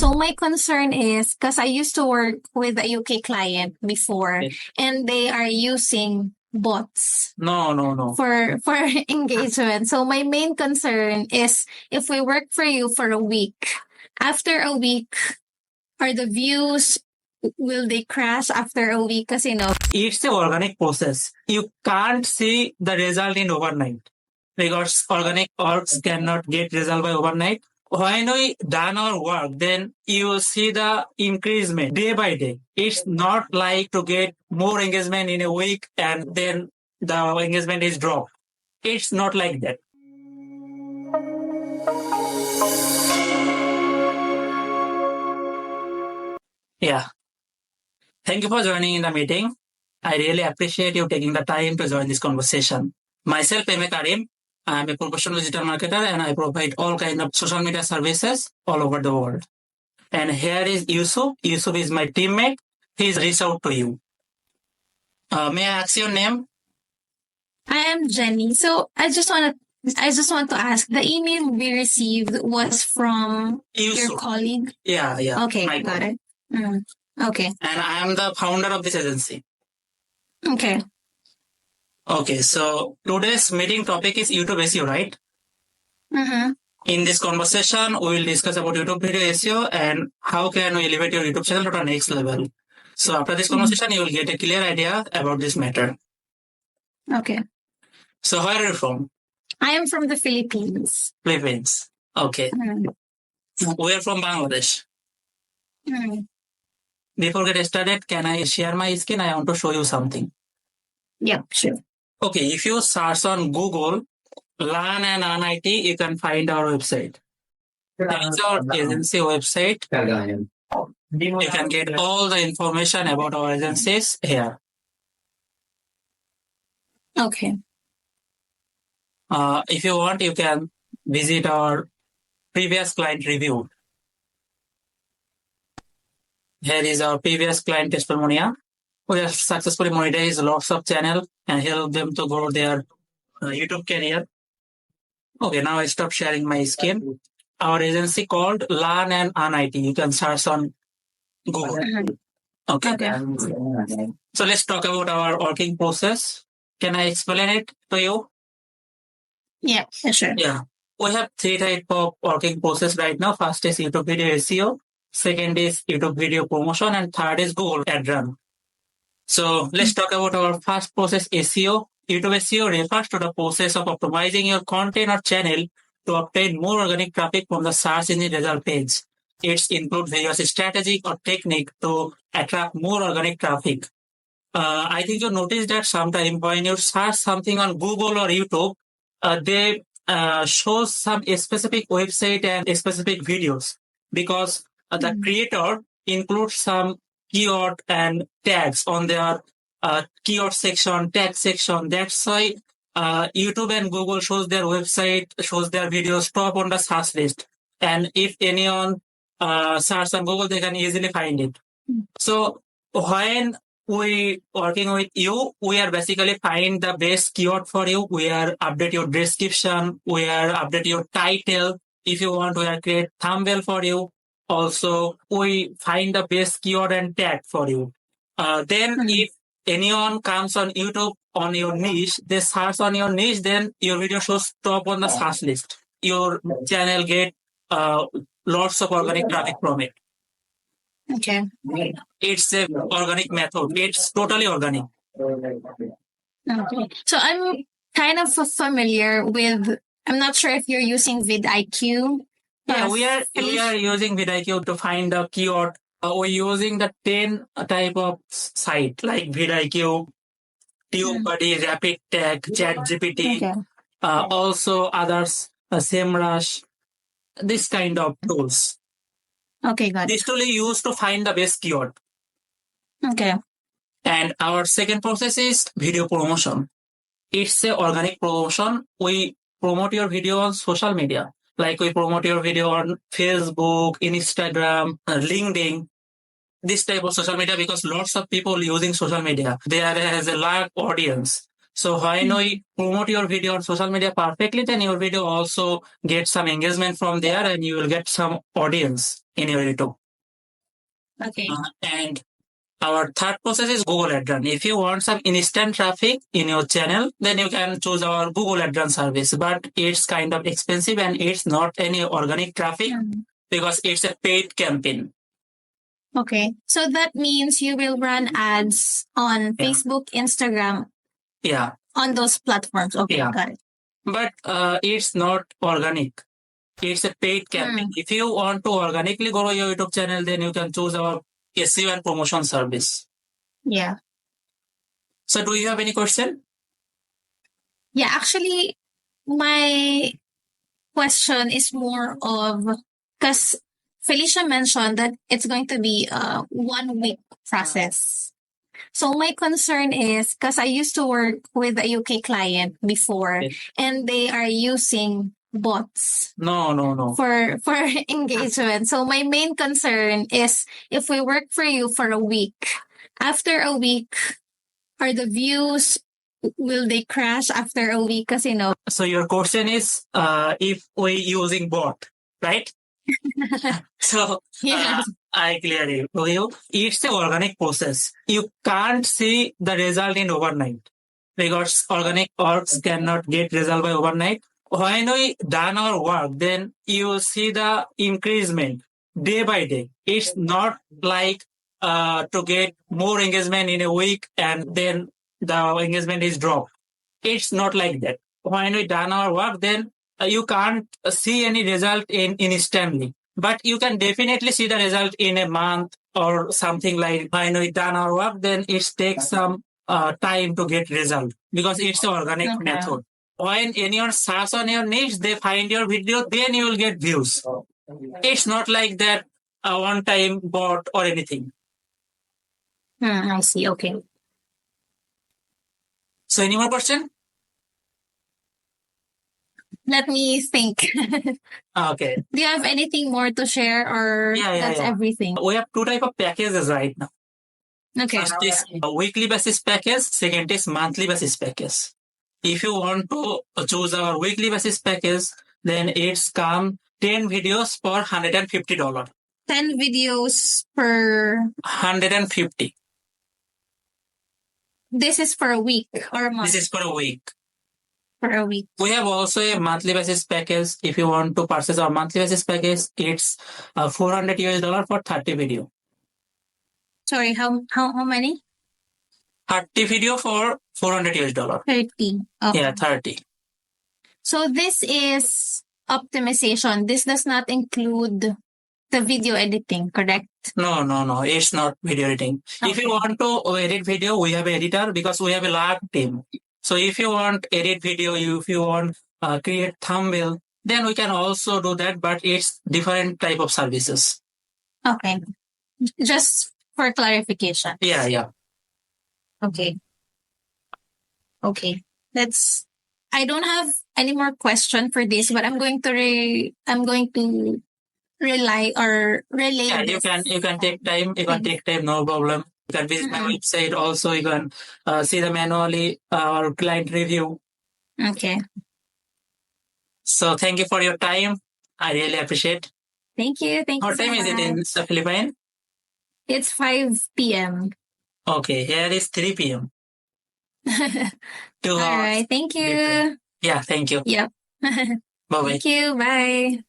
So my concern is because I used to work with a UK client before, and they are using bots. No. For engagement. So my main concern is if we work for you for a week, after a week, are the views, will they crash after a week? Because it's an organic process. You can't see the result in overnight because organic orgs cannot get result by overnight. When we done our work, then you will see the increasement day by day. It's not like to get more engagement in a week and then the engagement is dropped. It's not like that. Yeah. Thank you for joining in the meeting. I really appreciate you taking the time to join this conversation. Myself, KARIM. I am a professional digital marketer and I provide all kinds of social media services all over the world. And here is Yusuf. Yusuf is my teammate. He's reached out to you. May I ask your name? I am Jenny. So I just want to ask, the email we received was from Yusuf. Your colleague? Yeah. Okay, got it. Okay. And I am the founder of this agency. Okay. Okay, so today's meeting topic is YouTube SEO, right? Mm-hmm. In this conversation, we will discuss about YouTube video SEO and how can we elevate your YouTube channel to the next level. So after this conversation, you will get a clear idea about this matter. Okay. So where are you from? I am from the Philippines. Philippines. Okay. We are from Bangladesh. Before getting started, can I share my screen? I want to show you something. Yeah, sure. Okay, if you search on Google, LAN and NIT, you can find our website. That is our agency website. You can get all the information about our agencies here. Okay. If you want, you can visit our previous client review. Here is our previous client testimonial. We have successfully monetized lots of channels and help them to grow their YouTube career. Okay, now I stop sharing my screen. Our agency called LAN and NIT. You can search on Google. Okay. So let's talk about our working process. Can I explain it to you? Yeah, sure. Yeah. We have 3 types of working process right now. First is YouTube video SEO. Second is YouTube video promotion. And third is Google Ad Run. So let's talk about our first process, SEO. YouTube SEO refers to the process of optimizing your content or channel to obtain more organic traffic from the search engine result page. It includes various strategies or technique to attract more organic traffic. I think you noticed that sometimes when you search something on Google or YouTube, they show some specific website and specific videos because the creator includes some keyword and tags on their keyword section, tag section. That's why YouTube and Google shows their website, shows their videos top on the search list. And if anyone search on Google, they can easily find it. So when we working with you, we are basically find the best keyword for you. We are update your description. We are update your title. If you want, we are create thumbnail for you. Also, we find the best keyword and tag for you. Then if anyone comes on YouTube on your niche, they search on your niche, then your video shows top on the search list. Your channel get lots of organic traffic from it. Okay. It's a organic method. It's totally organic. Okay. So I'm kind of familiar with, I'm not sure if you're using vidIQ. Yeah, we are using vidIQ to find the keyword. We're using the 10 type of site like vidIQ, TubeBuddy, Rapid Tag, ChatGPT, also others, SEMrush, this kind of tools. Okay, got it. This tool is used to find the best keyword. Okay. And our second process is video promotion. It's a organic promotion. We promote your video on social media. Like we promote your video on Facebook, Instagram, LinkedIn, this type of social media because lots of people using social media. There has a large audience. So when we promote your video on social media perfectly, then your video also gets some engagement from there and you will get some audience in your YouTube. Okay. And our third process is Google Ad Run. If you want some instant traffic in your channel, then you can choose our Google Ad Run service. But it's kind of expensive and it's not any organic traffic because it's a paid campaign. Okay. So that means you will run ads on Facebook, Instagram, on those platforms. Okay, got it. But it's not organic. It's a paid campaign. If you want to organically grow your YouTube channel, then you can choose our SEO and promotion service. Yeah. So do you have any question? Yeah, actually, my question is more of, because Felicia mentioned that it's going to be a 1 week process. So my concern is, because I used to work with a UK client before, and they are using bots. No. For engagement. So my main concern is, if we work for you for a week, after a week, are the views, will they crash after a week? Because, So your question is, if we using bot, right? So I clearly tell you, it's an organic process. You can't see the result in overnight because organic works cannot get result by overnight. When we done our work, then you see the increasement day by day. It's not like to get more engagement in a week and then the engagement is dropped. It's not like that. When we done our work, then you can't see any result instantly. But you can definitely see the result in a month or something. Like when we done our work, then it takes some time to get result because it's an organic method. When anyone search on your niche, they find your video, then you will get views. It's not like that a one-time bot or anything. I see. Okay. So any more question? Let me think. Okay. Do you have anything more to share, or that's everything? We have two type of packages right now. Okay. First is a weekly basis package. Second is monthly basis package. If you want to choose our weekly basis package, then it's come 10 videos for $150. 10 videos per... 150. This is for a week or a month? This is for a week. For a week. We have also a monthly basis package. If you want to purchase our monthly basis package, it's $400 for 30 video. Sorry, how many? 30 video for $400. 30. Okay. Yeah, 30. So this is optimization. This does not include the video editing, correct? No. It's not video editing. Okay. If you want to edit video, we have an editor because we have a large team. So if you want edit video, if you want create thumbnail, then we can also do that, but it's different type of services. Okay. Just for clarification. Yeah. Okay. I don't have any more question for this, but I'm going to relay. Yeah, you can take time. You can take time, no problem. You can visit my website. Also, you can see the manually or client review. Okay. So thank you for your time. I really appreciate. Thank you. What time is it in the Philippines? It's 5 p.m. Okay, here is 3 p.m. All right. Thank you. Yeah, thank you. Yep. Bye-bye. Thank you. Bye.